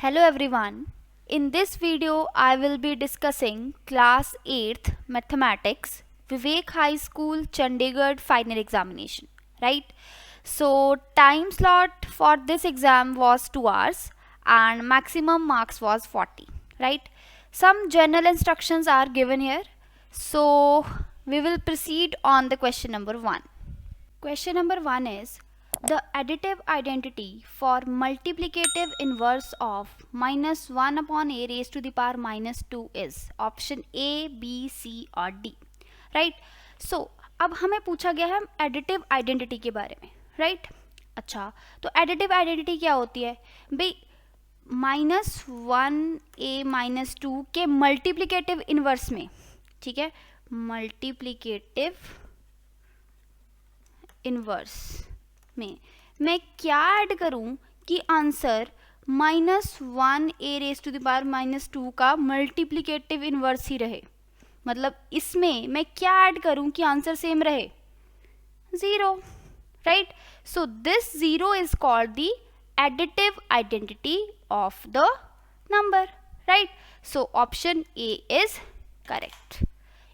Hello everyone. In this video, I will be discussing class 8th mathematics Vivek High School Chandigarh final examination, right? So time slot for this exam was 2 hours and maximum marks was 40, right? Some general instructions are given here. So we will proceed on the question number 1. Question number 1 is the additive identity for multiplicative inverse of minus 1 upon a raised to the power minus 2 is option A, B, C और D, right? So अब हमें पूछा गया है additive identity के बारे में, right? अच्छा, तो एडिटिव आइडेंटिटी क्या होती है भाई? माइनस 1a माइनस 2 के मल्टीप्लिकेटिव इनवर्स में, ठीक है, मल्टीप्लिकेटिव इनवर्स में मैं क्या ऐड करूं कि answer minus 1a raise to the power minus 2 का मल्टीप्लिकेटिव इनवर्स ही रहे. मतलब इसमें मैं क्या ऐड करूं कि आंसर सेम रहे? 0, right? So this 0 is called the additive identity of the number, right? So option A is correct.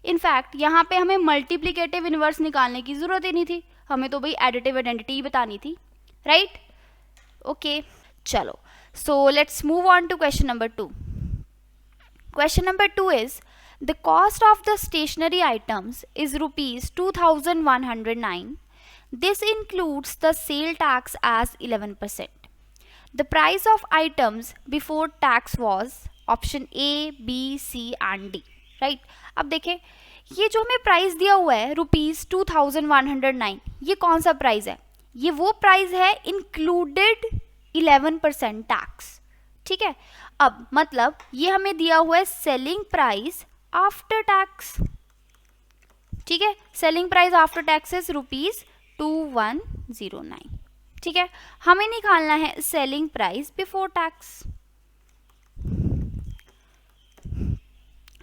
In fact यहाँ पे हमें मल्टीप्लिकेटिव इनवर्स निकालने की जरूरत ही नहीं थी, हमें तो भाई एडिटिव आइडेंटिटी ही बतानी थी, राइट? ओके, चलो. So let's move on to question number 2. Question number 2 is the cost of the stationery items is rupees 2109. This includes the sale tax as 11%. The price of items before tax was option A, B, C and D, right? अब देखें, ये जो हमें price दिया हुआ है rupees 2109, ये कौन सा प्राइस है? ये वो प्राइस है इंक्लूडेड 11% टैक्स, ठीक है. अब मतलब ये हमें दिया हुआ है सेलिंग प्राइस आफ्टर टैक्स, ठीक है. Selling price after tax is rupees 2109, ठीक है. हमें निकालना है selling price before tax,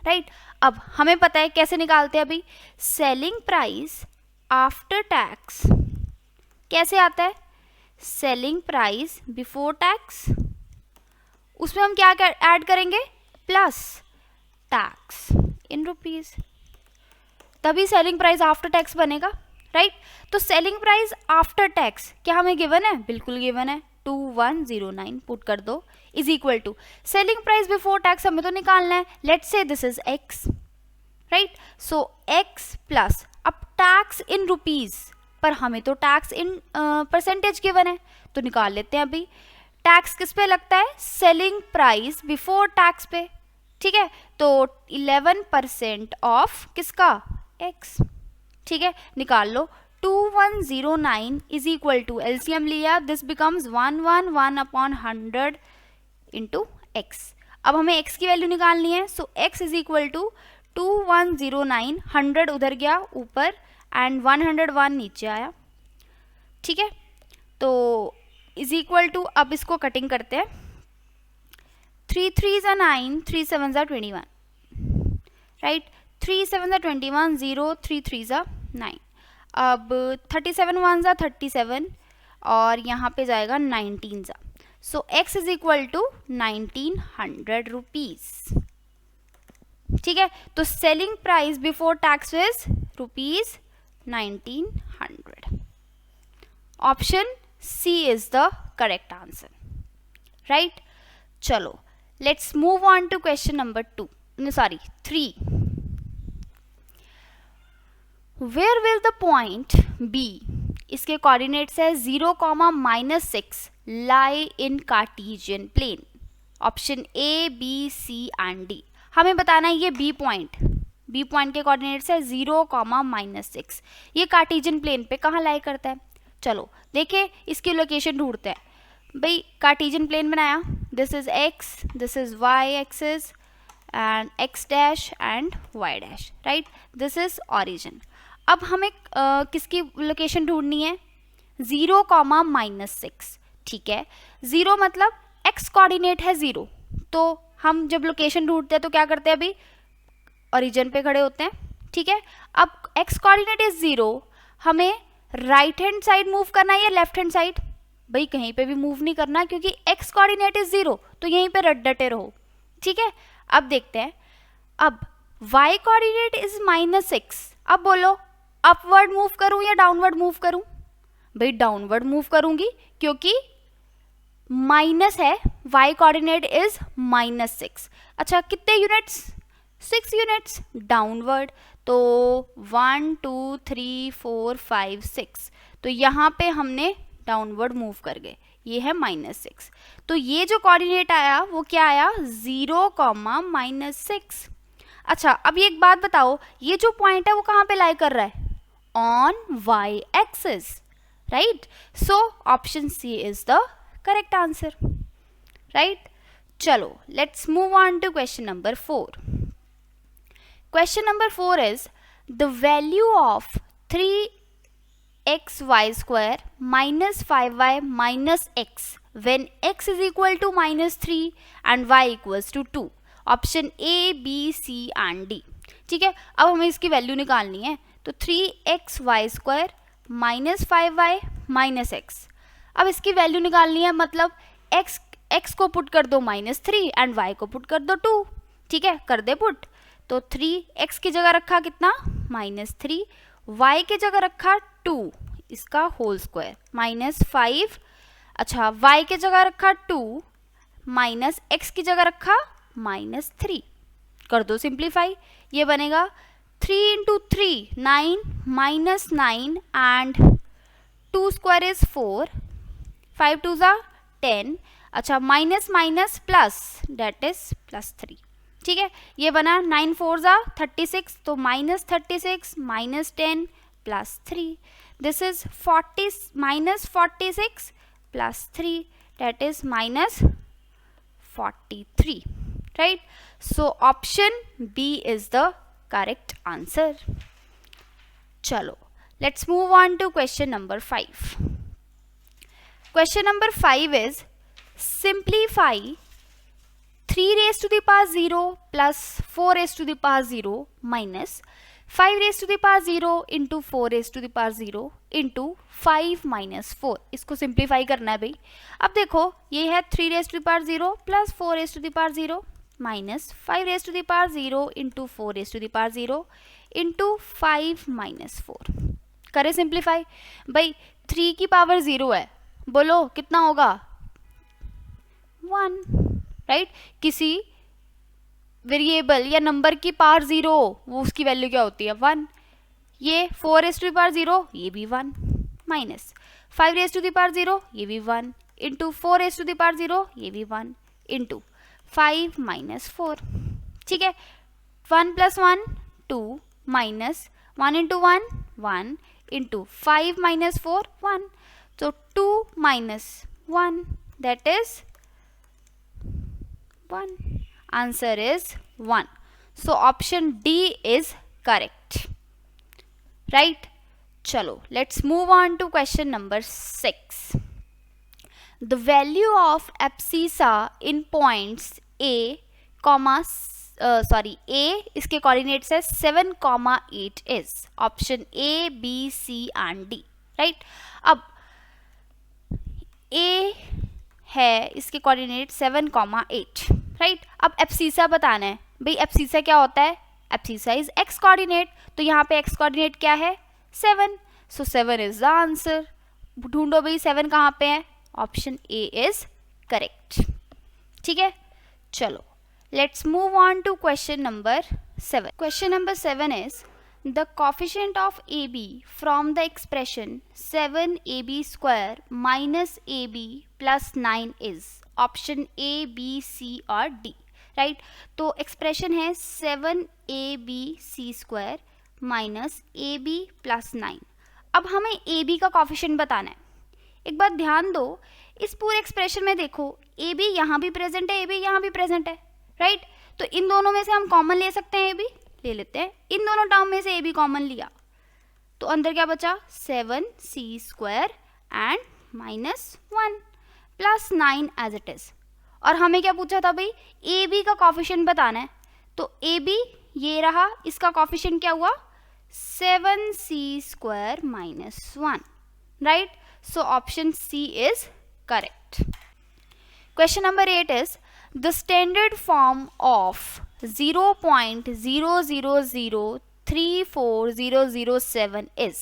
right? अब हमें पता है कैसे निकालते हैं अभी. सेलिंग प्राइस आफ्टर टैक्स कैसे आता है? सेलिंग प्राइस बिफोर टैक्स, उसमें हम क्या ऐड करेंगे? प्लस टैक्स इन रुपीज, तभी सेलिंग प्राइस आफ्टर टैक्स बनेगा, राइट? तो सेलिंग प्राइस आफ्टर टैक्स क्या हमें गिवन है? बिल्कुल गिवन है, 2109 पुट कर दो is equal to selling price before tax हमें तो निकालना है. Let's say this is x, right? So x plus अब टैक्स इन रुपीज, पर हमें तो टैक्स इन परसेंटेज गिवन है, तो निकाल लेते हैं अभी. टैक्स किस पे लगता है? सेलिंग प्राइस बिफोर टैक्स पे, ठीक है. तो 11% ऑफ किसका? x, ठीक है. निकाल लो. 2109 इज इक्वल टू एलसीएम लिया, this becomes 111 upon 100 into x. अब हमें x की वैल्यू निकालनी है, सो x इज इक्वल टू 2109, 100 उधर गया ऊपर एंड 101 नीचे आया, ठीक है. तो इज इक्वल टू, अब इसको कटिंग करते हैं. 3 3 9, 3 7 21, राइट? 3 7 21, 0 3 3 9. अब 37 1 37 और यहाँ पे जाएगा 19 ज़ा. So x is equal to 1900 rupees, ठीक है. तो selling price before tax is rupees 1900. Option C is the correct answer, right? चलो, let's move on to question number 3. Where will the point B, इसके कोऑर्डिनेट्स है 0, -6 lie in Cartesian plane? Option A, B, C and D. हमें बताना है ये B point के coordinates है 0, -6. ये कार्टेशियन प्लेन पे कहाँ लाई करता है? चलो देखिए, इसकी लोकेशन ढूंढते हैं भाई. कार्टेशियन प्लेन बनाया, this is x, this is y axis and x dash and y dash, right? This is origin. अब हमें किसकी लोकेशन ढूंढनी है? 0, -6, ठीक है. 0 मतलब x कोऑर्डिनेट है 0, तो हम जब लोकेशन ढूंढते हैं तो क्या करते हैं? अभी ओरिजिन पे खड़े होते हैं, ठीक है. अब x कोऑर्डिनेट इज 0, हमें राइट हैंड साइड मूव करना है या लेफ्ट हैंड साइड? भाई कहीं पे भी मूव नहीं करना क्योंकि x कोऑर्डिनेट इज 0, तो यहीं पे डटे रहो, ठीक है। अब देखते हैं, अब y कोऑर्डिनेट इज -6, अब बोलो अपवर्ड मूव करूं या डाउनवर्ड मूव करूं? भाई डाउनवर्ड मूव करूंगी क्योंकि माइनस है, y कोऑर्डिनेट इज -6। अच्छा कितने यूनिट्स? 6 यूनिट्स डाउनवर्ड, तो 1 2 3 4 5 6, तो यहाँ पे हमने डाउनवर्ड मूव कर गए, ये है -6। तो ये जो कोऑर्डिनेट आया वो क्या आया? 0, -6। अच्छा अब ये एक बात बताओ, ये जो पॉइंट है वो कहाँ पे लाई कर रहा है? On y axis, right. So option C is the correct answer, right. चलो let's move on to question number 4. Question number 4 is the value of 3xy square minus 5y minus x when x is equal to -3 and y equals to 2. Option A, B, C and D. ठीक है, अब हमें इसकी value निकालनी है, तो 3xy square minus 5y minus x, अब इसकी वैल्यू निकालनी है, मतलब x को पुट कर दो -3 एंड y को पुट कर दो 2, ठीक है, कर दे पुट। तो 3x की जगह रखा कितना? -3, y की जगह रखा 2, इसका होल स्क्वायर -5, अच्छा y की जगह रखा 2 माइनस x की जगह रखा -3, कर दो सिंप्लीफाई, ये बनेगा 3 × 3 9 -9 एंड 2 स्क्वायर इज 4, 5 2 ज़ा 10, अच्छा minus minus plus that is +3, ठीक है, ये बना 9 4 ज़ा 36, तो -36 -10 +3, this is 40 -46 +3 that is -43, right. So option B is the correct answer. चलो let's move on to question number 5. Question number 5 is simplify 3 raised to the power 0 plus 4 raised to the power 0 minus 5 raised to the power 0 into 4 raised to the power 0 into 5 minus 4. इसको simplify करना है भाई। अब देखो ये है 3 raised to the power 0 plus 4 raised to the power 0 minus 5 raised to the power 0 into 4 raised to the power 0 into 5 minus 4. करें simplify, भाई 3 की पावर 0 है, बोलो कितना होगा? 1, राइट। किसी वेरिएबल या नंबर की पावर 0 वो उसकी वैल्यू क्या होती है? 1। ये 4 raised to the power 0 ये भी 1, minus 5 raised to the power 0 ये भी 1, into 4 raised to the power 0 ये भी 1, इंटू 5 minus 4, ठीक है। 1 + 1 2 माइनस 1 × 1 1 इंटू 5 minus 4 1, तो 2 minus 1 that is 1. Answer is 1. So option D is correct, right? Chalo, let's move on to question number 6. The value of abscissa in points A, A इसके coordinates है 7, 8 is option A, B, C and D, right? अब A है इसके coordinate 7, 8, right. अब abscissa बताना है, भाई abscissa क्या होता है? एब्सिसा इज एक्स कोऑर्डिनेट, तो यहाँ पे एक्स कोऑर्डिनेट क्या है? 7, सो 7 इज द आंसर। ढूंढो भाई 7 कहाँ पे है? ऑप्शन ए इज करेक्ट, ठीक है। चलो let's move on to question number 7. Question number 7 is the coefficient of AB from the expression 7AB² minus AB plus 9 is option A, B, C और D, right? तो expression है 7ABC² minus AB plus 9. अब हमें AB का coefficient बताना है। एक बात ध्यान दो, इस पूरे expression में देखो AB यहाँ भी present है, AB यहाँ भी present है, right? तो इन दोनों में से हम common ले सकते हैं, AB ले लेते हैं। इन दोनों टर्म में से ए बी कॉमन लिया तो अंदर क्या बचा? 7c² and -1 plus 9 as it is. और हमें क्या पूछा था भाई? ए बी का कॉफिशिएंट बताना है, तो ए बी ये रहा, इसका कॉफिशिएंट क्या हुआ? 7c² -1, right. So option C is correct. Question number 8 is the standard form of 0.000340007 is.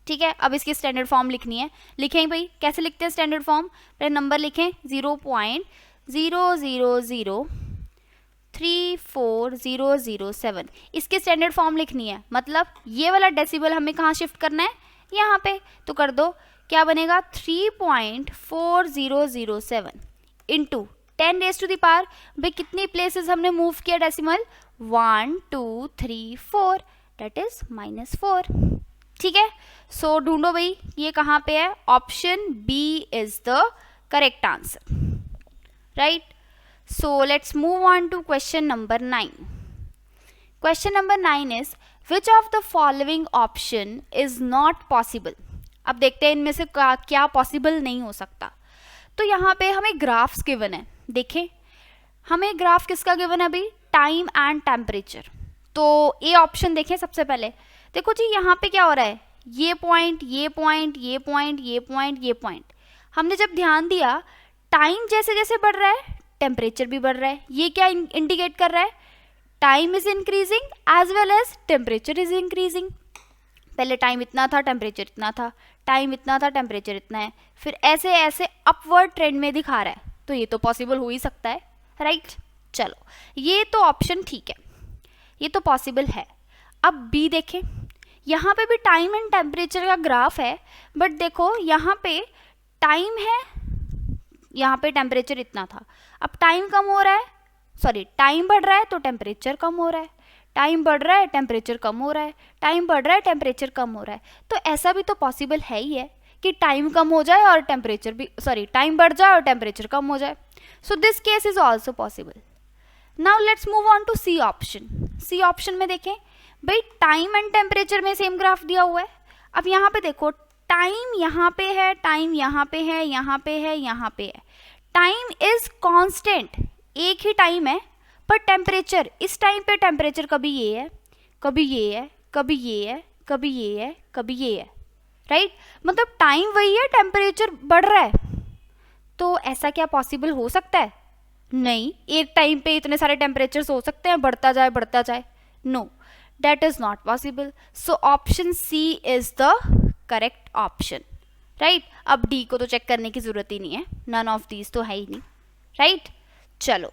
ठीक है, अब इसकी स्टैंडर्ड फॉर्म लिखनी है। लिखें भाई, कैसे लिखते हैं स्टैंडर्ड फॉर्म? पहले नंबर लिखें 0.000340007, इसकी स्टैंडर्ड फॉर्म लिखनी है। मतलब ये वाला डेसिबल हमें कहाँ शिफ्ट करना है? यहाँ पे। तो कर दो, क्या बनेगा 3.4007 into 10 raise to the power. भाई कितनी प्लेसेस हमने मूव किया डेसिमल? 1 2 3 4, date is -4। ठीक है, सो ढूंढो भाई ये कहाँ पे है। Option B is the correct answer, right. So let's move on to question number 9। Question number 9 is which of the following option is not possible. अब देखते हैं इनमें से क्या पॉसिबल नहीं हो सकता। तो यहाँ पे हमें ग्राफ्स गिवन है। देखें, हमें ग्राफ किसका गिवन है अभी? Time and temperature. तो ए ऑप्शन देखें सबसे पहले। देखो जी, यहाँ पे क्या हो रहा है? ये पॉइंट, ये पॉइंट, ये पॉइंट, ये पॉइंट, ये पॉइंट। हमने जब ध्यान दिया, टाइम जैसे जैसे बढ़ रहा है टेम्परेचर भी बढ़ रहा है। ये क्या इंडिकेट कर रहा है? Time is increasing as well as temperature is increasing. पहले टाइम इतना था, टेम्परेचर इतना था, टाइम इतना था, टेम्परेचर इतना है, फिर ऐसे ऐसे अपवर्ड ट्रेंड में दिखा रहा है। तो ये तो पॉसिबल हो ही सकता है, राइट। चलो, ये तो ऑप्शन ठीक है, ये तो पॉसिबल है। अब बी देखें, यहाँ पे भी टाइम एंड टेम्परेचर का ग्राफ है, बट देखो यहाँ पे टाइम है, यहाँ पे टेम्परेचर इतना था। अब टाइम कम हो रहा है, सॉरी टाइम बढ़ रहा है तो टेम्परेचर कम हो रहा है, टाइम बढ़ रहा है टेम्परेचर कम हो रहा है, टाइम बढ़ रहा है टेम्परेचर कम हो रहा है। तो ऐसा भी तो पॉसिबल है ही है कि टाइम कम हो जाए और टेम्परेचर भी, सॉरी टाइम बढ़ जाए और टेम्परेचर कम हो जाए। So this case is also possible. Now let's move on to C option. C option में देखें भाई, टाइम एंड टेम्परेचर में सेम ग्राफ दिया हुआ है। अब यहाँ पे देखो, टाइम यहाँ पे है, टाइम यहाँ पे है, यहाँ पे है, यहाँ पे है। टाइम इज कांस्टेंट, एक ही टाइम है, पर टेम्परेचर, इस टाइम पे टेम्परेचर कभी ये है, कभी ये है, कभी ये है, कभी ये है, कभी ये है, राइट। मतलब टाइम वही है, टेम्परेचर बढ़ रहा है। तो ऐसा क्या पॉसिबल हो सकता है? नहीं, एक टाइम पे इतने सारे टेम्परेचर्स हो सकते हैं, बढ़ता जाए बढ़ता जाए? No, that is not possible. So option C is the correct option, right. अब डी को तो चेक करने की जरूरत ही नहीं है, नन ऑफ दीज तो है ही नहीं, राइट। चलो,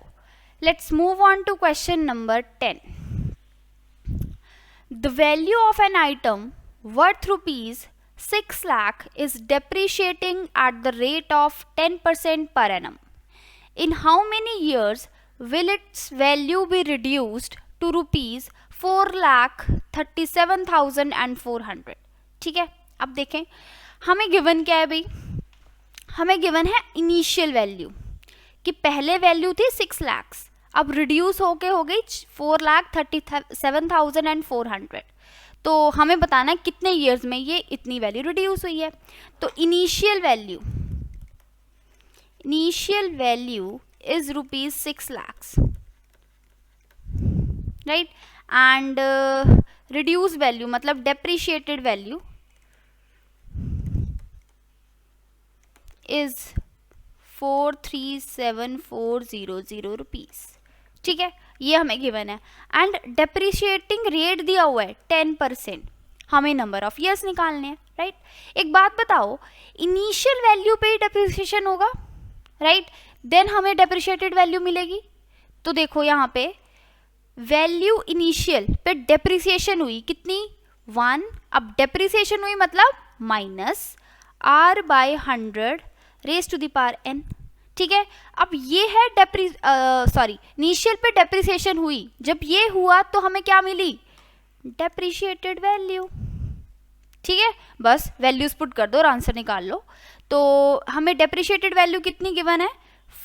let's move on to question number 10. The value of an item worth rupees 6 lakh is depreciating at the rate of 10% per annum. In how many years will its value be reduced to rupees 4,37,400? ठीक है, अब देखें हमें given क्या है भाई? हमें given है इनिशियल वैल्यू, कि पहले वैल्यू थी 6 लाख, अब रिड्यूस होके हो गई 4,37,400। तो हमें बताना है कितने ईयर्स में ये इतनी वैल्यू रिड्यूस हुई है। तो initial value is rupees 6 lakhs, right. And reduce value मतलब डेप्रिशिएटेड वैल्यू इज 437,400 रुपीज। ठीक है, ये हमें गिवन है। एंड डेप्रिशिएटिंग रेट दिया हुआ है 10%, हमें नंबर ऑफ ईयर्स निकालने हैं, राइट। एक बात बताओ, इनिशियल वैल्यू पे ही डेप्रिसिएशन होगा, राइट, देन हमें डेप्रिशिएटेड वैल्यू मिलेगी। तो देखो यहाँ पे वैल्यू इनिशियल पे डेप्रिसिएशन हुई कितनी? 1। अब डेप्रिसिएशन हुई मतलब minus R/100 raise to the power n। ठीक है, अब ये है इनिशियल पे डेप्रिसिएशन हुई, जब ये हुआ तो हमें क्या मिली? Depreciated value. ठीक है, बस वैल्यूज पुट कर दो और आंसर निकाल लो। तो हमें डेप्रिशिएटेड वैल्यू कितनी गिवन है?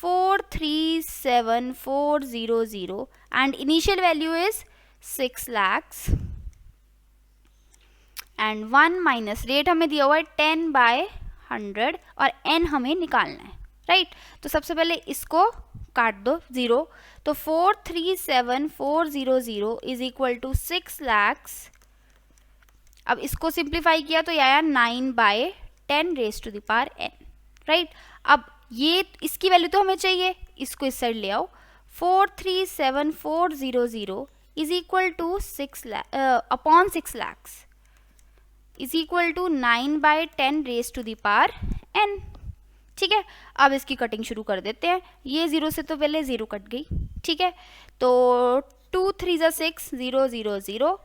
437,400 and initial value is 6 lakhs and 1 minus rate हमें दिया हुआ है 10/100 और n हमें निकालना है, राइट। तो सबसे पहले इसको काट दो 0, तो 437,400 इज इक्वल टू 6 lakhs। अब इसको सिंप्लीफाई किया तो ये आया 9/10 raise to the power n, right. अब ये इसकी वैल्यू तो हमें चाहिए, इसको इस साइड ले आओ। 437400 is equal to 6 lakhs is equal to 9/10 raise to the power n। ठीक है, अब इसकी कटिंग शुरू कर देते हैं। ये 0 से तो पहले 0 कट गई। ठीक है, तो 2 3 ज़ा 6 0 0 0,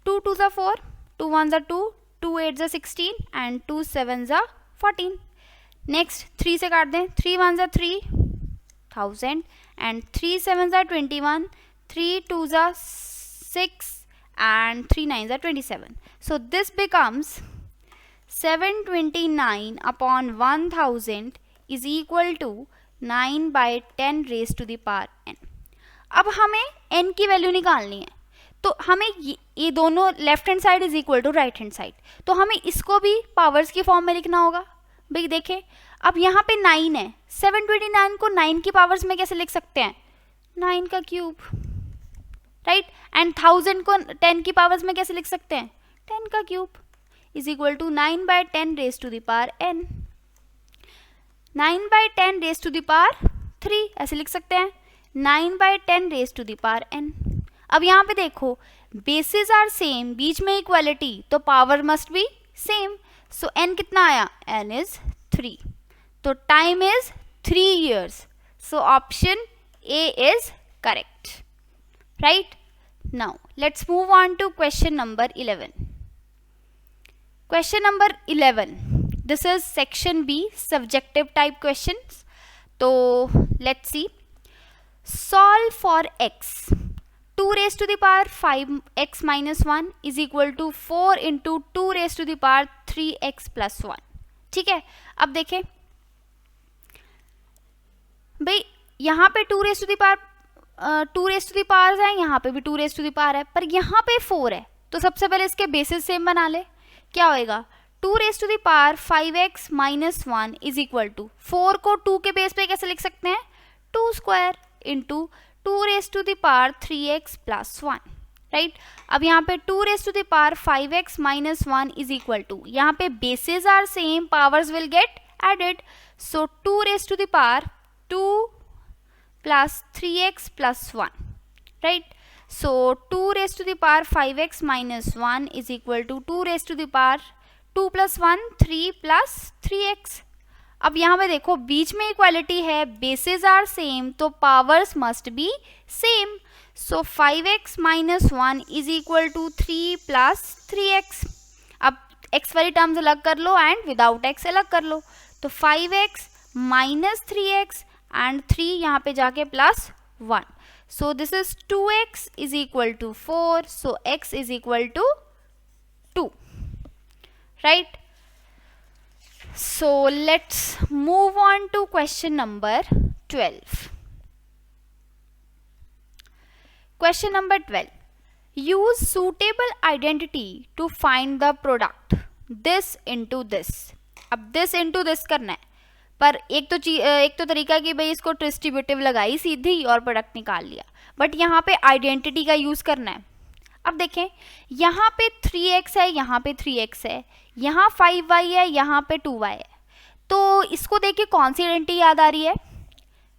2 2 ज़ा 4, 2 1 ज़ा 2, 2 8 ज़ा 16 एंड 2 7 ज़ा 14। नेक्स्ट 3 से काट दें, 3 1 ज़ा 3000 एंड 3 7 ज़ा 21, 3 2 ज़ा 6 and 3 9s are 27. So this becomes 729 upon 1000 is equal to 9/10 raised to the power n. अब हमें n की वैल्यू निकालनी है, तो हमें ये दोनों left hand side is equal to right hand side, तो हमें इसको भी पावर्स की फॉर्म में लिखना होगा। भाई देखें, अब यहाँ पे 9 है, 729 को 9 की पावर्स में कैसे लिख सकते हैं? 9 का क्यूब, राइट। एंड 1000 को 10 की पावर्स में कैसे लिख सकते हैं? 10 का cube is equal to 9/10 raise to the power n। 9/10 raise to the power 3 ऐसे लिख सकते हैं, 9/10 raise to the power n। अब यहाँ पे देखो, बेसिस आर सेम, बीच में इक्वालिटी, तो power must be same. So n कितना आया? n इज 3, तो time is 3 years। So option A is correct, right? Now let's move on to question number 11. Question number 11, this is section B, subjective type questions. So let's see, solve for x, 2 raised to the power 5x minus 1 is equal to 4 into 2 raised to the power 3x plus 1। ठीक है, अब देखें भाई, यहाँ पे 2 raised to the power 2 raise to the power है, यहाँ पे भी 2 रेज टू दी पावर है, पर यहाँ पे 4 है, तो सबसे पहले इसके बेसिस सेम बना ले। क्या होएगा? 2 raise to the power 5x minus 1 is equal to 4 को 2 के बेस पे कैसे लिख सकते हैं? 2 square into 2 raise to the power 3x plus 1, right. अब यहाँ पे 2 raise to the power 5x minus 1 is equal to, यहाँ पे basis are same, powers will get added, so 2 raise to the power 2 plus 3x plus 1, right? So 2 raised to the power 5x minus 1 is equal to 2 raised to the power 2 plus 1 3 plus 3x। अब यहाँ पे देखो, बीच में equality है, basis are same, तो powers must be same. So 5x minus 1 is equal to 3 plus 3x। अब x वाली terms अलग कर लो एंड विदाउट x अलग कर लो, तो 5x minus 3x एंड 3 यहाँ पे जाके plus 1, so this is 2x is equal to 4, so x is equal to 2, right. So let's move on to question number 12। Question number 12, use suitable identity to find the product this into this. अब this into this करना है, पर एक तो तरीका कि भाई इसको डिस्ट्रीब्यूटिव लगाई सीधी और प्रोडक्ट निकाल लिया, बट यहाँ पे आइडेंटिटी का यूज़ करना है। अब देखें, यहाँ पे 3x है, यहाँ पे 3x है, यहाँ 5y है, यहाँ पे 2y है, तो इसको देखिए कौन सी आइडेंटिटी याद आ रही है?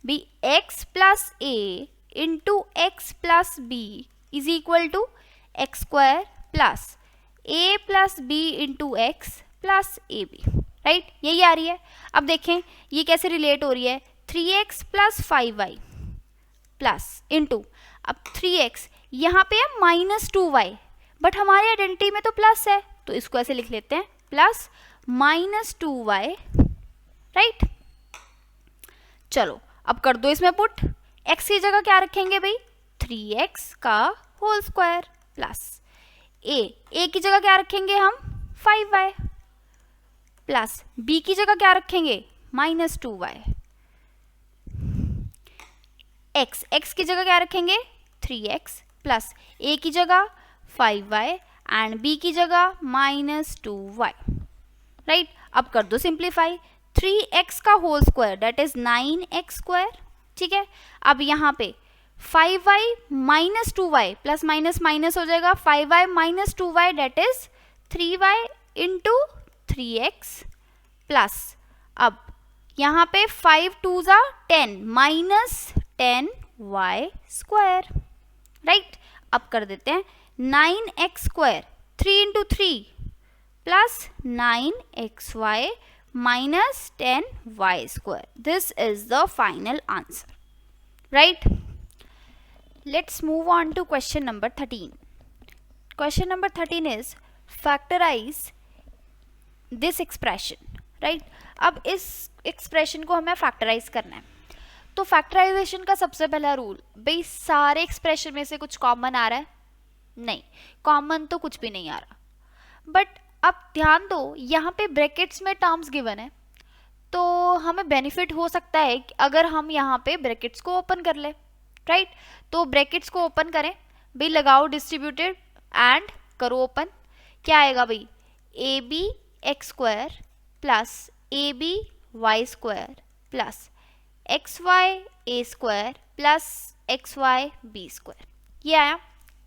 भी x plus a into x plus b is equal to x square plus a plus b into x plus a b, right, यही आ रही है। अब देखें ये कैसे रिलेट हो रही है, 3x plus 5y plus into, अब 3x यहाँ पे है माइनस 2y, बट हमारी आइडेंटिटी में तो प्लस है, तो इसको ऐसे लिख लेते हैं, प्लस माइनस 2y, राइट। चलो अब कर दो इसमें पुट, x की जगह क्या रखेंगे भाई? 3x का होल स्क्वायर प्लस a की जगह क्या रखेंगे हम? 5y प्लस b की जगह क्या रखेंगे? Minus 2y। x की जगह क्या रखेंगे? 3x प्लस a की जगह 5y एंड b की जगह माइनस 2y, राइट। अब कर दो सिंप्लीफाई, 3x का whole square that is 9x square, ठीक है। अब यहाँ पे 5y minus 2y plus minus minus हो जाएगा, 5y minus 2y that is 3y into 3x plus, अब यहाँ पे 5 2 जा 10 माइनस 10y स्क्वायर, राइट। अब कर देते हैं 9x square 3 into 3 plus 9xy minus 10y square. This is the final answer, right. Let's move on to question number 13. Question number 13 is factorize this expression, right? अब इस expression को हमें factorise करना है. तो फैक्टराइजेशन का सबसे पहला रूल, भाई सारे एक्सप्रेशन में से कुछ कॉमन आ रहा है? नहीं, कॉमन तो कुछ भी नहीं आ रहा. बट अब ध्यान दो, यहाँ पे ब्रैकेट्स में टर्म्स गिवन है, तो हमें बेनिफिट हो सकता है कि अगर हम यहाँ पे ब्रैकेट्स को ओपन कर ले, राइट. तो ब्रैकेट्स को ओपन करें भाई, लगाओ डिस्ट्रीब्यूटेड एंड करो ओपन. क्या आएगा भाई? A b x square plus a b y square plus x y a square plus x y b square. ये आया,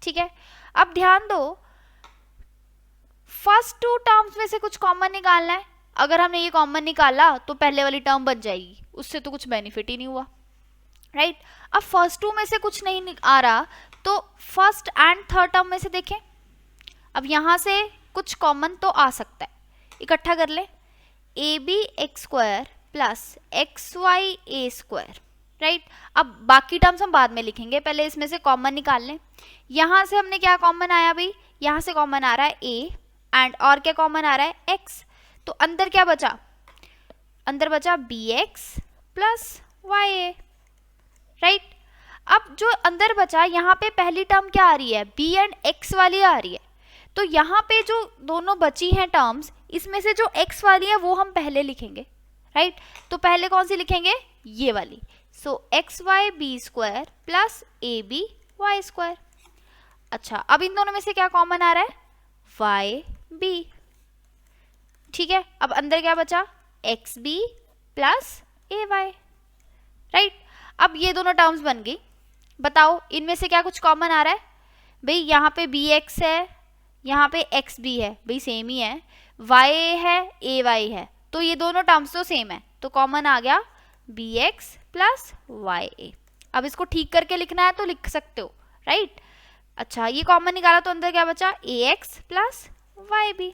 ठीक है. अब ध्यान दो, फर्स्ट टू टर्म्स में से कुछ कॉमन निकालना है. अगर हमने ये कॉमन निकाला तो पहले वाली टर्म बच जाएगी, उससे तो कुछ बेनिफिट ही नहीं हुआ, राइट. अब फर्स्ट टू में से कुछ नहीं आ रहा, तो फर्स्ट एंड थर्ड टर्म में से देखें. अब यहाँ से कुछ कॉमन तो आ सकता है, इकट्ठा कर ले. A b x square plus x y a square, right. अब बाकी टर्म्स हम बाद में लिखेंगे, पहले इसमें से कॉमन निकाल लें. यहाँ से हमने क्या कॉमन आया भाई? यहाँ से कॉमन आ रहा है ए एंड और क्या कॉमन आ रहा है? एक्स. तो अंदर क्या बचा? अंदर बचा बी एक्स प्लस वाई ए, राइट. अब जो अंदर बचा, यहाँ पे पहली टर्म क्या आ रही है? बी एंड एक्स वाली आ रही है. तो यहाँ पे जो दोनों बची हैं टर्म्स, इसमें से जो एक्स वाली है वो हम पहले लिखेंगे, राइट. तो पहले कौन सी लिखेंगे? ये वाली. So x y b square plus a b y square. अच्छा, अब इन दोनों में से क्या कॉमन आ रहा है? वाई बी, ठीक है. अब अंदर क्या बचा? एक्स बी प्लस ए वाई, राइट. अब ये दोनों टर्म्स बन गई. बताओ इनमें से क्या कुछ कॉमन आ रहा है? भाई यहाँ पे बी एक्स है, यहाँ पे एक्स बी है, भाई सेम ही है. वाई ए है, ए वाई है, तो ये दोनों टर्म्स तो सेम है, तो कॉमन आ गया बी एक्स प्लस वाई ए. अब इसको ठीक करके लिखना है तो लिख सकते हो, राइट. अच्छा, ये कॉमन निकाला तो अंदर क्या बचा? A x plus y b.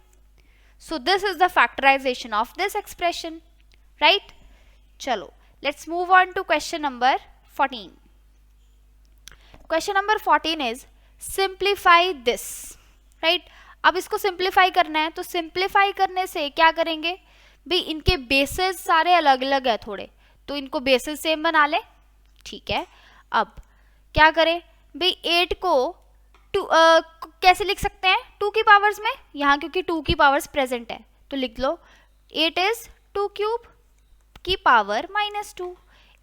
So this is the factorisation of this expression, right. चलो, let's move on to question number 14. Question number 14 is simplify this, right. अब इसको सिंप्लीफाई करना है, तो सिंप्लीफाई करने से क्या करेंगे भाई? इनके बेसिस सारे अलग अलग है थोड़े, तो इनको बेसिस सेम बना ले, ठीक है. अब क्या करें भाई? 8 को कैसे लिख सकते हैं? 2 की पावर्स में. यहाँ क्योंकि 2 की पावर्स प्रेजेंट है, तो लिख लो 8 इज 2 क्यूब की पावर -2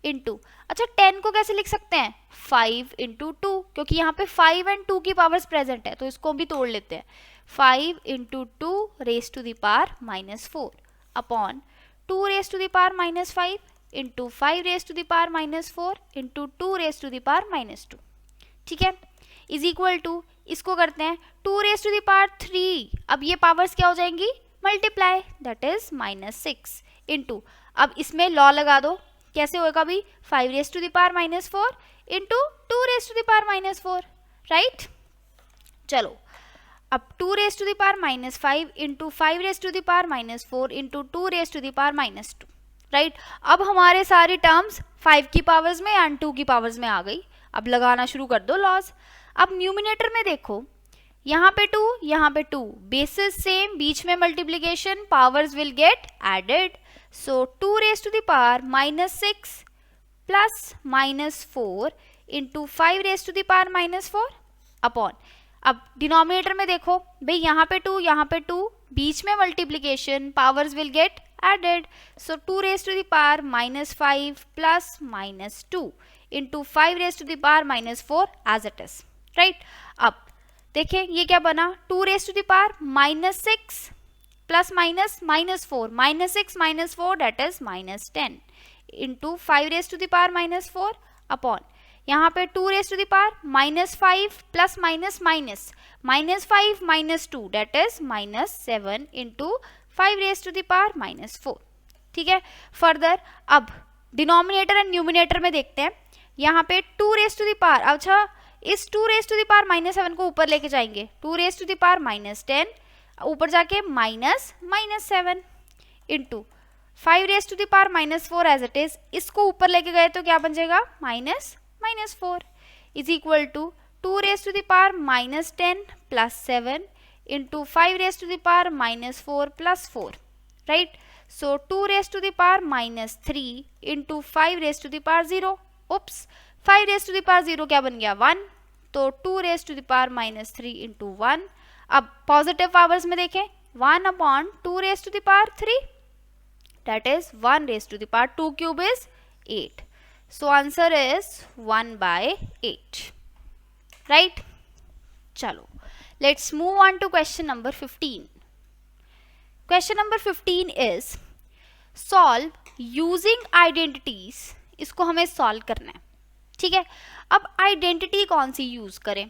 इंटू. अच्छा, 10 को कैसे लिख सकते हैं? 5 इंटू 2, क्योंकि यहाँ पे 5 एंड 2 की पावर्स प्रेजेंट है, तो इसको भी तोड़ लेते हैं. 5 into 2 raise to the power -4 upon 2 raise to the power -5 into 5 raise to the power -4 into 2 raise to the power -2, ठीक है, इज इक्वल टू. इसको करते हैं 2 रेस टू द पावर 3. अब ये पावर्स क्या हो जाएंगी? Multiply, that is -6 into. अब इसमें लॉ लगा दो, कैसे होगा भी? 5 raise to the power -4 into 2 raise to the power -4, right. चलो, अब 2 raise to the power -5 into 5 raise to the power -4 into 2 raise to the power -2, right. अब हमारे सारी टर्म्स 5 की पावर्स में एंड 2 की पावर्स में आ गई. अब लगाना शुरू कर दो लॉज. अब न्यूमिनेटर में देखो, यहाँ पे 2, यहाँ पे 2, बेसिस सेम, बीच में multiplication, powers will get added. So 2 raised to the power -6 plus -4 into 5 raised to the power -4 upon. अब डिनोमिनेटर में देखो भाई, यहाँ पे 2, यहाँ पे 2, बीच में multiplication, powers will get added. So 2 raised to the power -5 plus -2 into 5 raised to the power -4 as it is, right. अब देखें ये क्या बना? 2 raised to the power -6 plus minus -4, -6 -4 that is -10 into 5 raise to the power -4 upon. यहाँ पे 2 raise to the power -5 plus minus minus -5 -2 that is -7 into 5 raise to the power -4, ठीक है। Further अब डिनोमिनेटर एंड न्यूमिनेटर में देखते हैं, यहाँ पे 2 रेज टू द पावर, अच्छा इस 2 रेज टू द पावर -7 को ऊपर लेके जाएंगे, 2 रेज टू द पावर -10 ऊपर जाके -7 into 5 raise to the power -4 as it is, इसको ऊपर लेके गए तो क्या बन जाएगा -4 is equal to 2 raise to the power -10 plus 7 into 5 raise to the power -4 plus 4, right. So 2 raise to the power -3 into 5 raise to the power 0, oops 5 raise to the power 0 क्या बन गया 1, तो 2 raise to the power -3 into 1। अब positive powers में देखें 1/2 raise to the power 3, that is 1 raised to the power 2 cube is 8. So answer is 1/8, right? Chalo, let's move on to question number 15. Question number 15 is solve using identities. इसको हमें solve करना है, ठीक है। अब identity कौन सी use करें,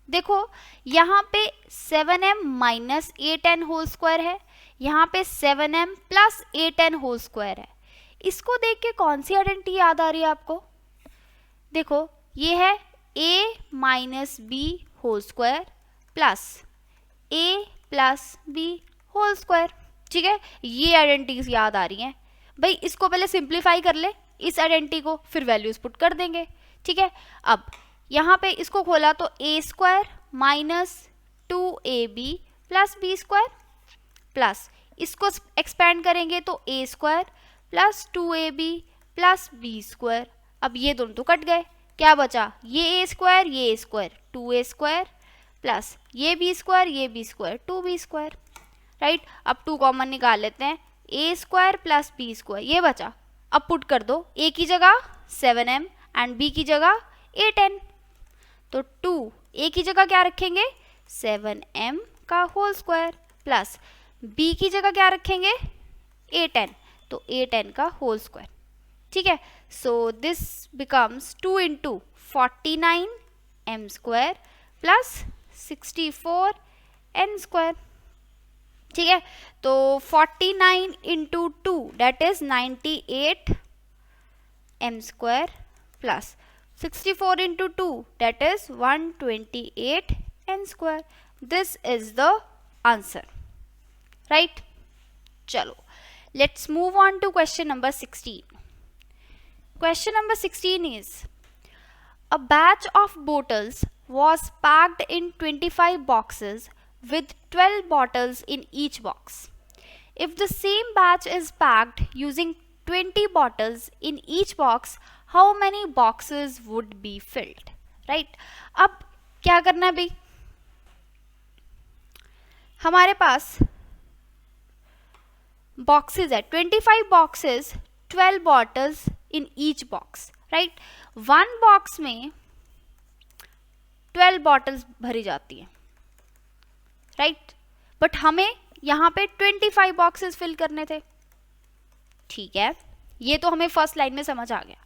देखो यहाँ पे 7m minus 8n whole square है, यहाँ पे 7m plus 8n whole square है। इसको देख के कौन सी आइडेंटिटी याद आ रही है आपको, देखो ये है a minus b whole square plus a plus b whole square, ठीक है। ये आइडेंटिटीज याद आ रही हैं भाई, इसको पहले सिंप्लीफाई कर ले इस आइडेंटिटी को, फिर वैल्यूज पुट कर देंगे, ठीक है। अब यहाँ पे इसको खोला तो a square minus 2ab plus b square plus इसको एक्सपेंड करेंगे तो a square plus 2ab plus b square. अब ये दोनों तो कट गए, क्या बचा ये a square 2a square plus ये b square 2b square, right. अब 2 कॉमन निकाल लेते हैं, a square plus b square ये बचा। अब पुट कर दो a की जगह 7m एंड b की जगह 8n, तो 2a की जगह क्या रखेंगे 7m का होल स्क्वायर प्लस b की जगह क्या रखेंगे 8n, तो 8n का होल स्क्वायर, ठीक है। So this becomes 2 into 49m square plus 64n square, ठीक है। तो 49 into 2 that is 98m square plus 64 into 2 that is 128n square. This is the answer, right? Chalo, let's move on to question number 16. Question number 16 is a batch of bottles was packed in 25 boxes with 12 bottles in each box. If the same batch is packed using 20 bottles in each box, how many boxes would be filled, right? अब क्या करना है भाई, हमारे पास boxes है 25 boxes 12 bottles in each box, right. 1 box में 12 bottles भरी जाती है, राइट, बट हमें यहाँ पे 25 बॉक्सेस फिल करने थे, ठीक है। ये तो हमें फर्स्ट लाइन में समझ आ गया।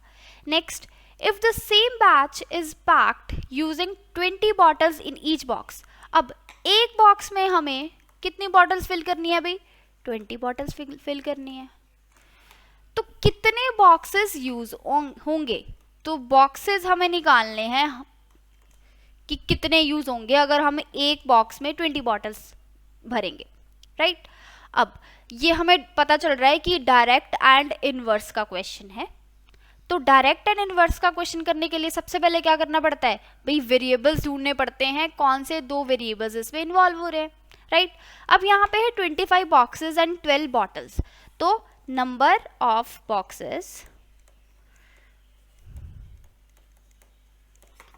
Next, if the same batch is packed using 20 bottles in each box, अब एक बॉक्स में हमें कितनी बॉटल्स फिल करनी है भाई 20 बॉटल्स फिल करनी है, तो कितने बॉक्सेस यूज होंगे, तो बॉक्सेस हमें निकालने हैं कि कितने यूज होंगे अगर हम एक बॉक्स में 20 बॉटल्स भरेंगे, राइट। अब ये हमें पता चल रहा है कि डायरेक्ट एंड इनवर्स का क्वेश्चन है, तो डायरेक्ट एंड इनवर्स का क्वेश्चन करने के लिए सबसे पहले क्या करना पड़ता है भाई, वेरिएबल्स ढूंढने पड़ते हैं, कौन से 2 वेरिएबल्स इसमें इन्वॉल्व हो रहे हैं, राइट। अब यहाँ पे है 25 बॉक्सेस एंड 12 बॉटल्स, तो number of boxes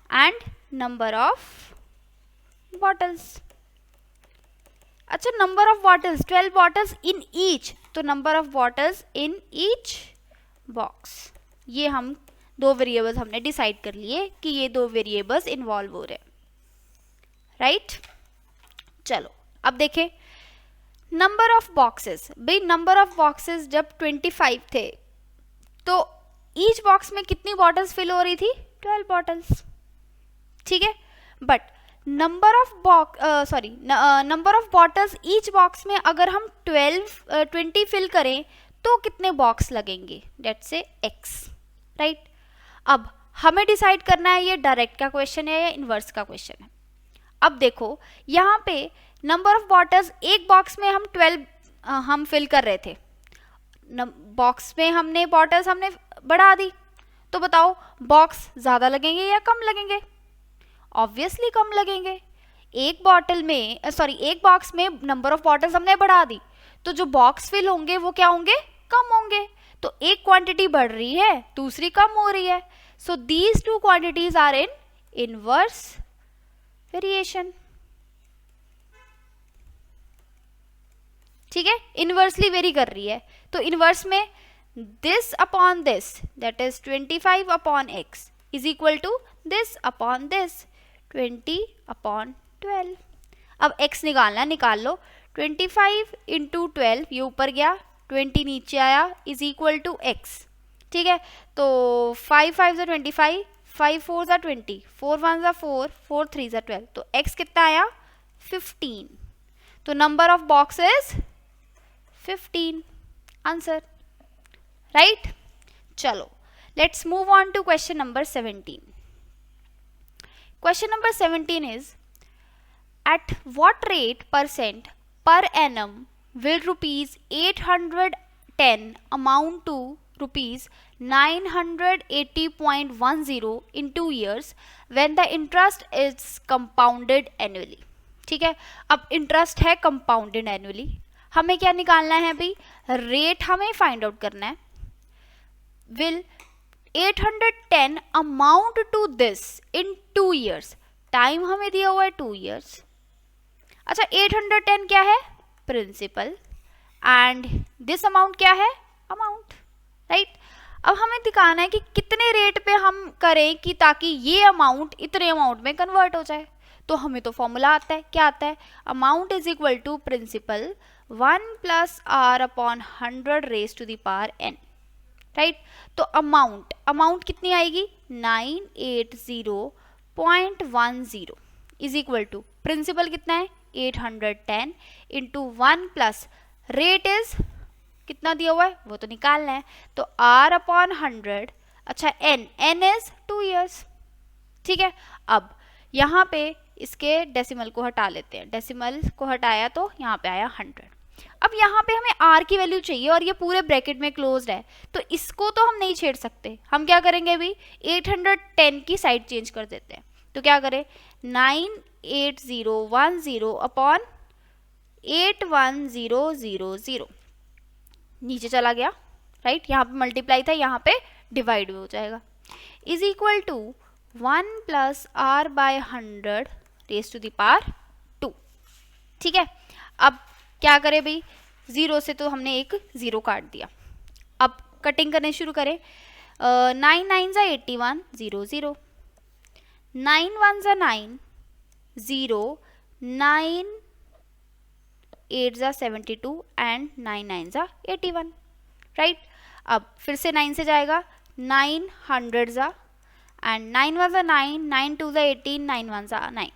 and number of bottles, अच्छा number of bottles 12 bottles in each, तो number of bottles in each box, ये हम 2 वेरिएबल्स हमने डिसाइड कर लिए कि ये 2 वेरिएबल्स इन्वॉल्व हो रहे हैं, राइट। चलो अब देखें नंबर ऑफ बॉक्सेस, भाई नंबर ऑफ बॉक्सेस जब 25 थे तो ईच बॉक्स में कितनी बॉटल्स फिल हो रही थी 12 बॉटल्स, ठीक है। But number of number of bottles each box में अगर हम 20 फिल करें तो कितने बॉक्स लगेंगे, लेट्स से x, राइट। अब हमें डिसाइड करना है ये डायरेक्ट का क्वेश्चन है या इनवर्स का क्वेश्चन है। अब देखो यहाँ पे नंबर ऑफ बॉटल्स, एक बॉक्स में हम 12 हम फिल कर रहे थे, बॉक्स में हमने बॉटल्स हमने बढ़ा दी, तो बताओ बॉक्स ज़्यादा लगेंगे या कम लगेंगे? ऑब्वियसली कम लगेंगे। एक बॉटल में एक बॉक्स में नंबर ऑफ बॉटल्स हमने बढ़ा दी, तो जो बॉक्स फिल होंगे वो क्या होंगे, कम होंगे। तो एक क्वांटिटी बढ़ रही है, दूसरी कम हो रही है। So these two quantities are in inverse variation. ठीक है, इनवर्सली वेरी कर रही है। तो इनवर्स में this upon this, that is 25 upon x is equal to this upon this, 20 upon 12। अब x निकालना, निकाल लो। 25 इंटू 12, ये ऊपर गया, 20 नीचे आया, इज इक्वल टू x। ठीक है, तो 5 5 ज़ा 25, 5 4 ज़ा 20, 4 1 ज़ा 4, 4 3 ज़ा 12, तो x कितना आया, 15। तो number of boxes 15, answer, right. चलो let's move on to question number 17. Question number 17 is, at what rate percent per annum will rupees 810 amount to rupees 980.10 in 2 years when the interest is compounded annually? ठीक है, अब interest है compounded annually, हमें क्या निकालना है भाई, rate हमें फाइंड आउट करना है। Will 810 amount to this in 2 years, time हमें दिया हुआ है 2 years। अच्छा 810 क्या है, प्रिंसिपल, एंड दिस अमाउंट क्या है, अमाउंट, राइट। अब हमें दिखाना है कि कितने रेट पे हम करें कि ताकि ये अमाउंट इतने अमाउंट में कन्वर्ट हो जाए। तो हमें तो फॉर्मूला आता है, क्या आता है, amount is equal to principal 1 + r upon 100 raise to the power n, right. तो अमाउंट कितनी आएगी, 980.10 इज इक्वल टू प्रिंसिपल कितना है, 810 इंटू 1 प्लस रेट इज कितना दिया हुआ है वो तो निकालना है, तो r अपॉन 100, अच्छा n इज 2 years। ठीक है, अब यहाँ पे इसके डेसिमल को हटा लेते हैं, डेसिमल को हटाया तो यहाँ पे आया 100। अब यहाँ पे हमें r की वैल्यू चाहिए और ये पूरे ब्रैकेट में क्लोज्ड है, तो इसको तो हम नहीं छेड़ सकते। हम क्या करेंगे अभी, 810 की साइड चेंज कर देते हैं। तो क्या करें, 98010 अपॉन 81000 नीचे चला गया, राइट। यहाँ पे मल्टीप्लाई था, यहाँ पे डिवाइड हो जाएगा, is equal to 1 + r by 100 raise to the power 2। ठीक है, अब क्या करें भाई, 0 से तो हमने एक 0 काट दिया। अब कटिंग करने शुरू करें, 9 9 ज़ा 81, 0 0, 9 1 ज़ा 9, 0, 9 8 ज़ा 72 एंड 9 9 ज़ा 81, राइट। अब फिर से 9 से जाएगा, 9 100 ज़ा एंड 9 1 ज़ा 9, 9 2 ज़ा 18, 9 1 ज़ा 9।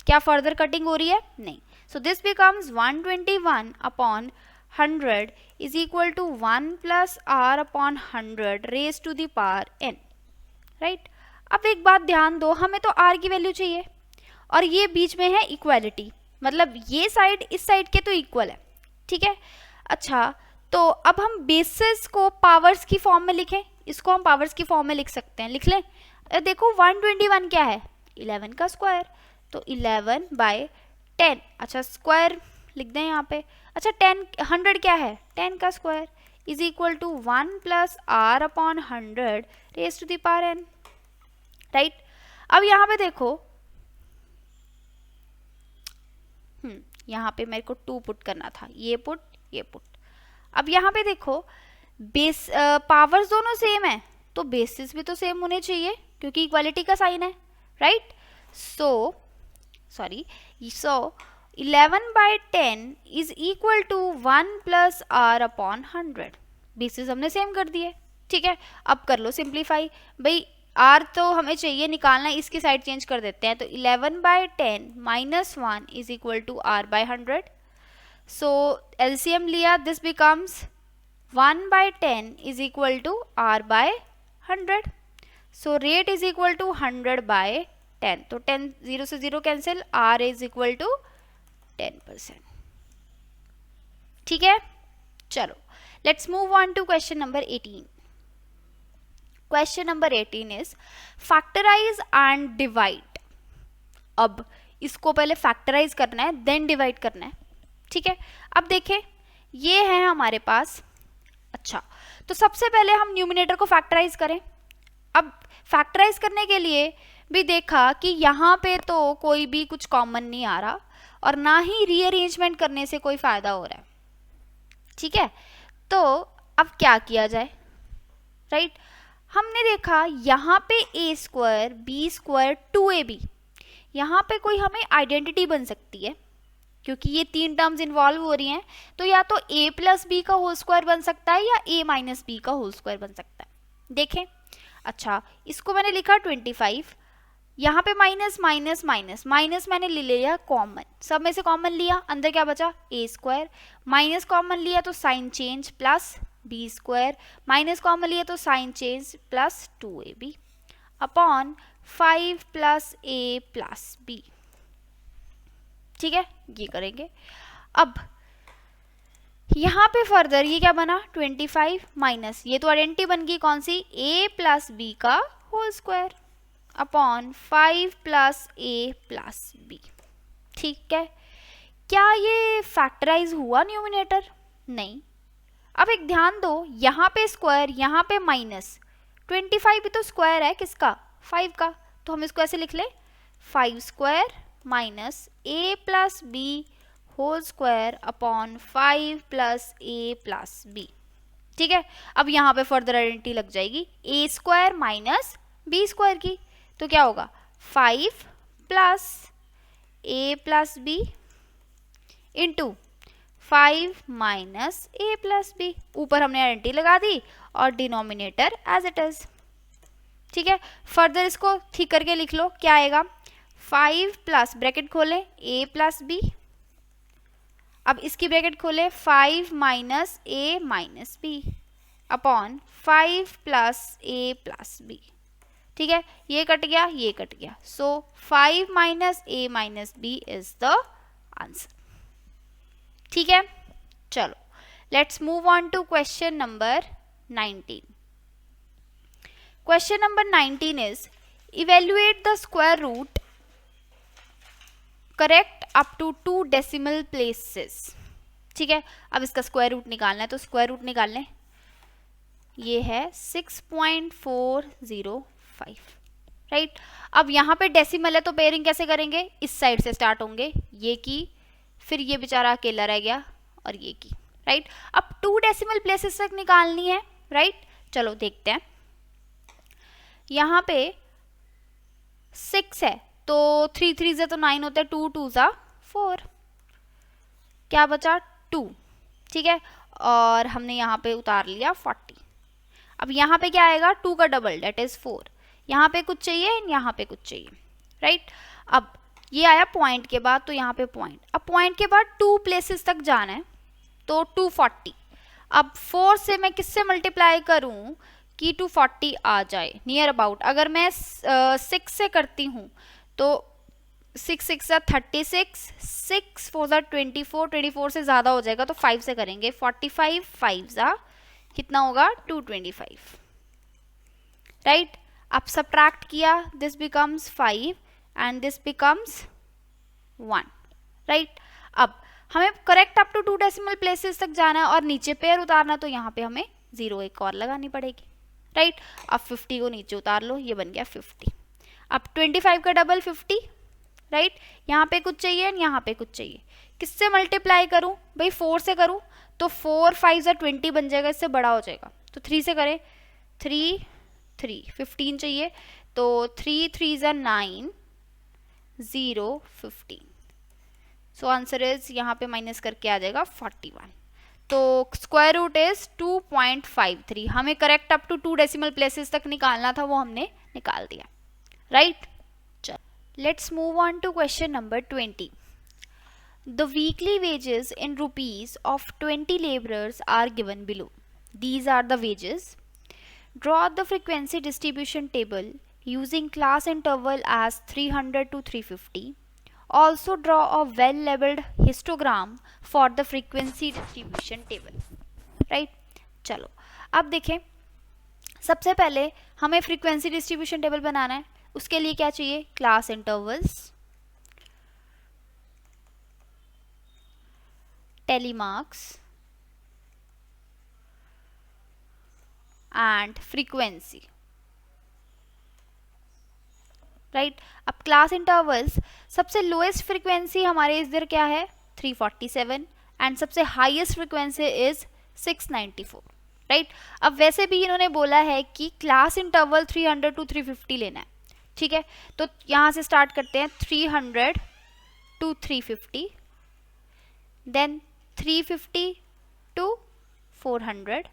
क्या फर्दर कटिंग हो रही है, नहीं। So this becomes 121 upon 100 is equal to 1 + r upon 100 raised to the power n, right? अब एक बात ध्यान दो, हमें तो r की वैल्यू चाहिए और ये बीच में है इक्वालिटी, मतलब ये साइड इस साइड के तो इक्वल है। ठीक है, अच्छा तो अब हम बेसिस को पावर्स की फॉर्म में लिखें, इसको हम पावर्स की फॉर्म में लिख सकते हैं, लिख लें। देखो 121 क्या है, 11 का स्क्वायर, तो 11 बाय 10, अच्छा स्क्वायर लिख दें यहाँ पे। अच्छा 100 क्या है, 10 का square, is equal to 1 + r upon 100 raise to the power n, right. अब यहाँ पे देखो, यहाँ पे मेरे को 2 पुट करना था, ये पुट ये पुट। अब यहाँ पे देखो बेस पावर्स दोनों सेम है, तो बेसिस भी तो सेम होने चाहिए क्योंकि इक्वालिटी का साइन है, right. So 11 by 10 is equal to 1 + r upon 100, basis हमने सेम कर दिए। ठीक है, अब कर लो सिंप्लीफाई, भाई r तो हमें चाहिए निकालना है, इसकी साइड चेंज कर देते हैं, तो 11 by 10 - 1 is equal to r by 100। So LCM लिया, this becomes 1/10 is equal to R/100. So rate is equal to 100/10. तो 10 0 से 0 cancel, R is equal to 10%. ठीक है, चलो let's move on to question number 18. Question number 18 is factorize and divide. अब इसको पहले factorise करना है, देन डिवाइड करना है. ठीक है, अब देखें ये है हमारे पास. अच्छा, तो सबसे पहले हम न्यूमिनेटर को फैक्टराइज करें. अब फैक्टराइज करने के लिए भी देखा कि यहाँ पे तो कोई भी कुछ कॉमन नहीं आ रहा और ना ही रीअरेंजमेंट करने से कोई फायदा हो रहा है. ठीक है, तो अब क्या किया जाए, राइट? हमने देखा यहाँ पे a square b square 2ab, यहाँ पे कोई हमें आइडेंटिटी बन सकती है क्योंकि ये तीन टर्म्स इन्वॉल्व हो रही हैं. तो या तो a प्लस बी का होल स्क्वायर बन सकता है या a माइनस बी का होल स्क्वायर बन सकता है. देखें, अच्छा इसको मैंने लिखा 25, यहाँ पे माइनस माइनस माइनस माइनस मैंने ले लिया कॉमन, सब में से कॉमन लिया, अंदर क्या बचा a स्क्वायर, माइनस कॉमन लिया तो sign change plus b square, minus common लिया तो sign change plus 2ab upon 5 plus a plus b. ठीक है, ये करेंगे. अब यहाँ पे फर्दर ये क्या बना 25 माइनस, ये तो आइडेंटिटी बन गई कौन सी, a प्लस b का whole square upon 5 plus a plus b. ठीक है, क्या ये फैक्टराइज हुआ न्यूमिनेटर? नहीं. अब एक ध्यान दो, यहाँ पे स्क्वायर, यहाँ पे माइनस, 25 भी तो स्क्वायर है किसका, 5 का, तो हम इसको ऐसे लिख ले 5 square minus a plus b whole square upon 5 plus a plus b. ठीक है, अब यहाँ पे फर्दर आइडेंटिटी लग जाएगी a square minus b square की, तो क्या होगा 5 plus a plus b into 5 minus a plus b. ऊपर हमने आइडेंटिटी लगा दी और डिनोमिनेटर एज इट इज. ठीक है, फर्दर इसको ठीक करके लिख लो, क्या आएगा 5 प्लस ब्रैकेट खोले a प्लस b, अब इसकी ब्रैकेट खोले 5 minus a minus b upon 5 plus a plus b. ठीक है, ये कट गया, ये कट गया, so 5 minus a minus b is the answer. ठीक है, चलो let's move on to question number 19. Question number 19 is evaluate the square root correct up to 2 decimal places. ठीक है, अब इसका स्क्वायर रूट निकालना है, तो स्क्वायर रूट निकाल लें. ये है 6.405, राइट? अब यहाँ पे डेसिमल है तो पेयरिंग कैसे करेंगे, इस साइड से स्टार्ट होंगे, ये की, फिर ये बेचारा अकेला रह गया और ये की, राइट? अब 2 डेसिमल प्लेसेस तक निकालनी है, राइट? चलो देखते हैं. यहाँ पे 6 है तो 3 3 से तो 9 होता है, 2 2 सा 4, क्या बचा 2. ठीक है, और हमने यहाँ पे उतार लिया 40. अब यहाँ पे क्या आएगा 2 का डबल डेट इज 4. यहाँ पे कुछ चाहिए, यहाँ पे कुछ चाहिए, राइट? अब ये आया पॉइंट के बाद, तो यहाँ पे पॉइंट, अब पॉइंट के बाद 2 प्लेसेस तक जाना है तो 240. अब 4 से मैं किससे मल्टीप्लाई करूँ कि 240 आ जाए नियर अबाउट. अगर मैं 6 से करती हूँ तो 6 6 36, 6 4 24, 24 से ज़्यादा हो जाएगा तो 5 से करेंगे, 45 5 ज़ा कितना होगा 225, राइट? अब सब्ट्रैक्ट किया, this becomes 5 and this becomes 1, right? अब हमें correct up to 2 decimal places तक जाना है और नीचे पेयर उतारना, तो यहाँ पे हमें 0 एक और लगानी पड़ेगी, राइट? अब 50 को नीचे उतार लो, ये बन गया 50. अब 25 का डबल 50, राइट? यहाँ पे कुछ चाहिए, यहाँ पे कुछ चाहिए, किससे मल्टीप्लाई करूँ भाई, 4 से करूँ तो 4 5 ज़ा 20 बन जाएगा, इससे बड़ा हो जाएगा, तो 3 से करें, 3 3 15 चाहिए, तो 3 3 ज़ा 9 0 15. सो आंसर इज यहाँ पे माइनस करके आ जाएगा 41. तो स्क्वायर रूट इज 2.53. हमें correct up to 2 decimal places तक निकालना था, वो हमने निकाल दिया, right? Let's move on to question number 20. The weekly wages in rupees of 20 laborers are given below. These are the wages. Draw the frequency distribution table using class interval as 300 to 350. Also draw a well-labeled histogram for the frequency distribution table. Right? चलो अब देखें, सबसे पहले हमें frequency distribution table बनाना है. उसके लिए क्या चाहिए? Class intervals, telemarks and frequency. Right. अब क्लास इंटरवल्स, सबसे लोएस्ट फ्रीक्वेंसी हमारे इधर क्या है? 347 एंड सबसे हाईएस्ट फ्रीक्वेंसी इज 694. राइट. अब वैसे भी इन्होंने बोला है कि क्लास इंटरवल 300 टू 350 लेना है. ठीक है, तो यहां से स्टार्ट करते हैं. 300 to 350, then 350 to 400,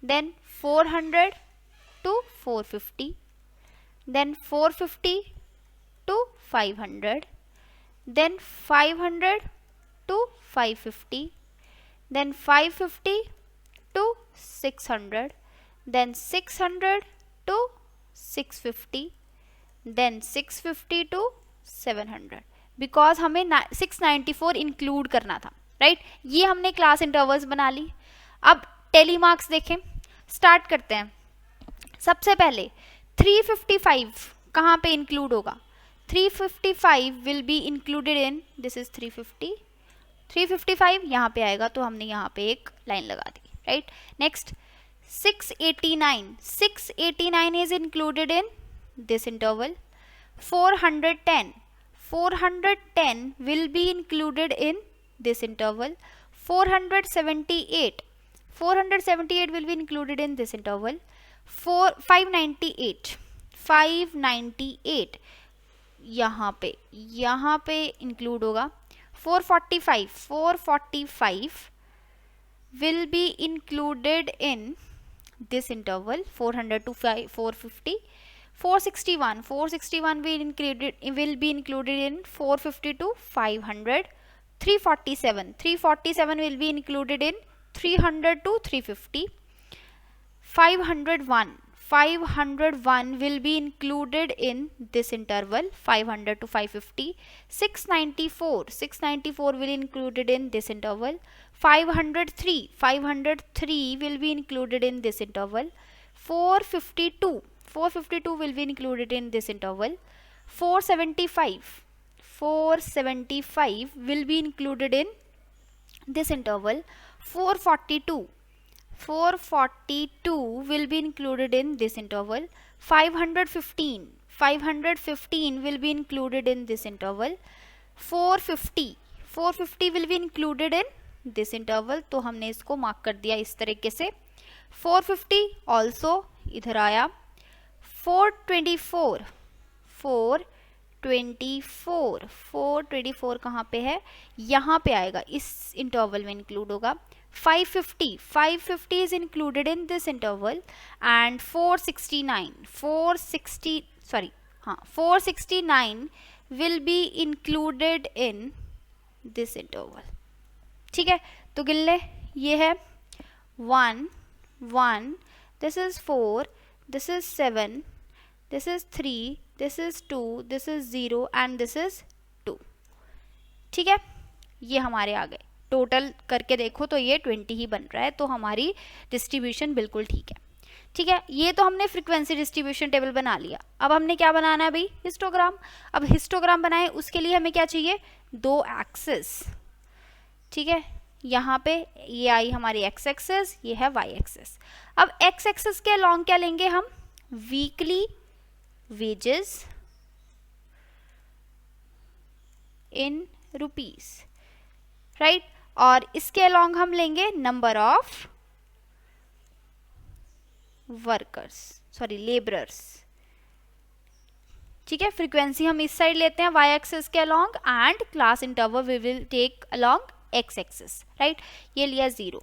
then 400 to 450, then 450 to 500, then 500 to 550, then 550 to 600, then 600 to 650, then 650 to 700. Because हमें 694 इंक्लूड करना था. राइट. ये हमने क्लास इंटरवल्स बना ली. अब टेलीमार्क्स देखें, स्टार्ट करते हैं. सबसे पहले 355 कहाँ पे इंक्लूड होगा? 355 will be included in, this is 350, 355 यहाँ पे आएगा, तो हमने यहाँ पे एक लाइन लगा दी. Right. Next 689, 689 is included in this interval. 410, 410 will be included in this interval. 478, 478 will be included in this interval. 598, 598 यहाँ पे include होगा. 445, 445 will be included in this interval. 400 to 450. 461, 461 will be included in 450 to 500. 347, 347 will be included in 300 to 350. 501, 501 will be included in this interval, 500 to 550. 694, 694 will be included in this interval. 503, 503 will be included in this interval. 452, 452 will be included in this interval. 475, 475 will be included in this interval. 442, 442 will be included in this interval. 515, 515 will be included in this interval. 450, 450 will be included in this interval. तो हमने इसको mark कर दिया इस तरीके से. 450 also इधर आया. 424, 424, 424 कहाँ पे है? यहाँ पे आएगा, इस इंटरवल में इंक्लूड होगा. 550, 550 is included in this interval. and 469, 469 will be included in this interval. ठीक है, तो गिन ले. ये है 1, 1, this is 4, this is 7, this is 3, this is 2, this is 0 and this is 2. ठीक है, ये हमारे आ गए. टोटल करके देखो तो ये 20 ही बन रहा है, तो हमारी डिस्ट्रीब्यूशन बिल्कुल ठीक है. ठीक है, ये तो हमने फ्रीक्वेंसी डिस्ट्रीब्यूशन टेबल बना लिया. अब हमने क्या बनाना है भाई? हिस्टोग्राम. अब हिस्टोग्राम बनाए, उसके लिए हमें क्या चाहिए? 2 एक्सिस. ठीक है, यहाँ पे ये आई हमारी एक्स एक्सिस, ये है वाई एक्सिस. अब एक्स एक्सिस के अलॉन्ग क्या लेंगे हम? Weekly wages in rupees. Right. और इसके अलॉन्ग हम लेंगे number of workers, sorry labourers. ठीक है, फ्रीक्वेंसी हम इस साइड लेते हैं वाई एक्सिस के along and class interval we will take along X axis. Right. ये लिया 0.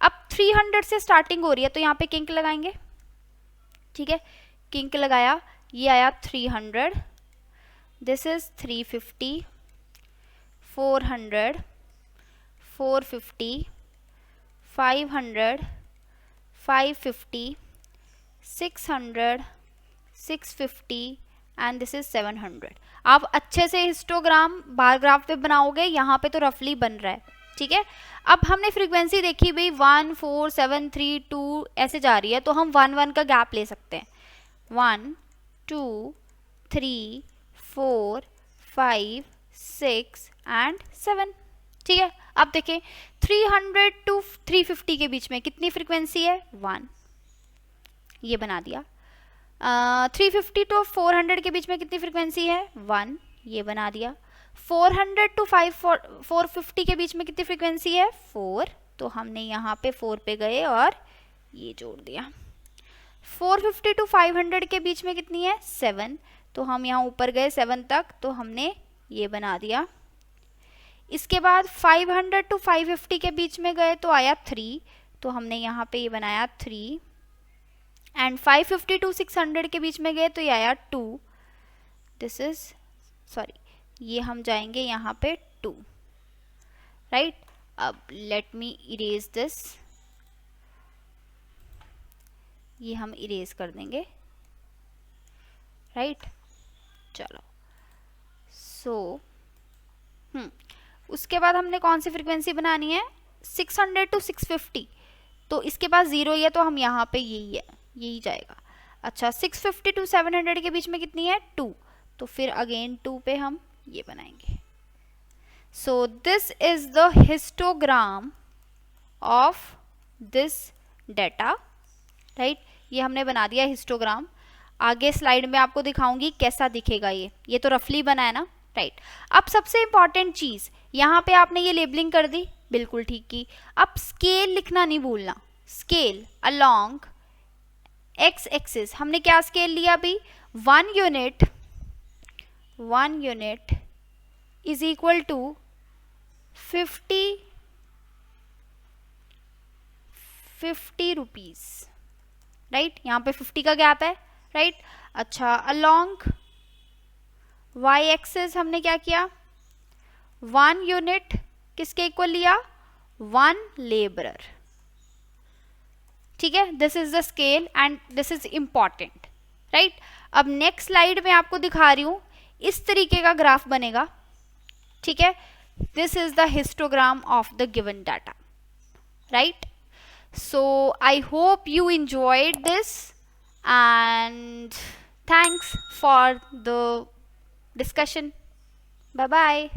अब 300 से स्टार्टिंग हो रही है, तो यहाँ पे किंक लगाएंगे. ठीक है, किंक लगाया, ये आया 300, this is 350, 400, 450, 500, 550, 600, 650 and this is 700. आप अच्छे से हिस्टोग्राम बार ग्राफ पे बनाओगे, यहाँ पे तो रफली बन रहा है, ठीक है. अब हमने फ्रीक्वेंसी देखी भाई 1 4 7 3 2 ऐसे जा रही है, तो हम 1 1 का गैप ले सकते हैं. 1 2 3 4 5 6 एंड 7. ठीक है. अब देखें 300 टू 350 के बीच में कितनी फ्रीक्वेंसी है? 1. ये बना दिया. 350 टू 400 के बीच में कितनी फ्रीक्वेंसी है? 1. ये बना दिया. 400 टू 450 के बीच में कितनी फ्रीक्वेंसी है? 4. तो हमने यहाँ पे 4 पे गए और ये जोड़ दिया. 450 टू 500 के बीच में कितनी है? 7. तो हम यहाँ ऊपर गए 7 तक, तो हमने ये बना दिया. इसके बाद 500 टू 550 के बीच में गए तो आया 3. तो हमने यहाँ पे ये बनाया 3. एंड 550 टू 600 के बीच में गए तो ये आया 2. दिस इज सॉरी, ये हम जाएंगे यहाँ पे 2. राइट. अब लेट मी इरेज दिस. ये हम इरेज कर देंगे. राइट. चलो. सो उसके बाद हमने कौन सी फ्रीक्वेंसी बनानी है? 600 टू 650. तो इसके पास 0 ही है, तो हम यहाँ पे यही है, यही जाएगा. अच्छा, 650 टू 700 के बीच में कितनी है? 2. तो फिर अगेन 2 पे हम ये बनाएंगे. सो this is the histogram of this data. Right. ये हमने बना दिया हिस्टोग्राम. आगे स्लाइड में आपको दिखाऊंगी कैसा दिखेगा ये तो रफली बना है ना. राइट. अब सबसे इंपॉर्टेंट चीज, यहाँ पे आपने ये लेबलिंग कर दी, बिल्कुल ठीक की. अब स्केल लिखना नहीं भूलना. Scale along X axis. हमने क्या स्केल लिया अभी? 1 unit is equal to 50 rupees. Right. यहाँ पे 50 का गैप है. राइट. अच्छा, अलोंग वाई एक्सिस हमने क्या किया? 1 यूनिट किसके इक्वल लिया? 1 लेबरर. ठीक है. This is the scale and this is important. Right. अब नेक्स्ट स्लाइड में आपको दिखा रही हूं, इस तरीके का ग्राफ बनेगा. ठीक है. This is the histogram of the given data. Right. So I hope you enjoyed this and thanks for the discussion. Bye bye.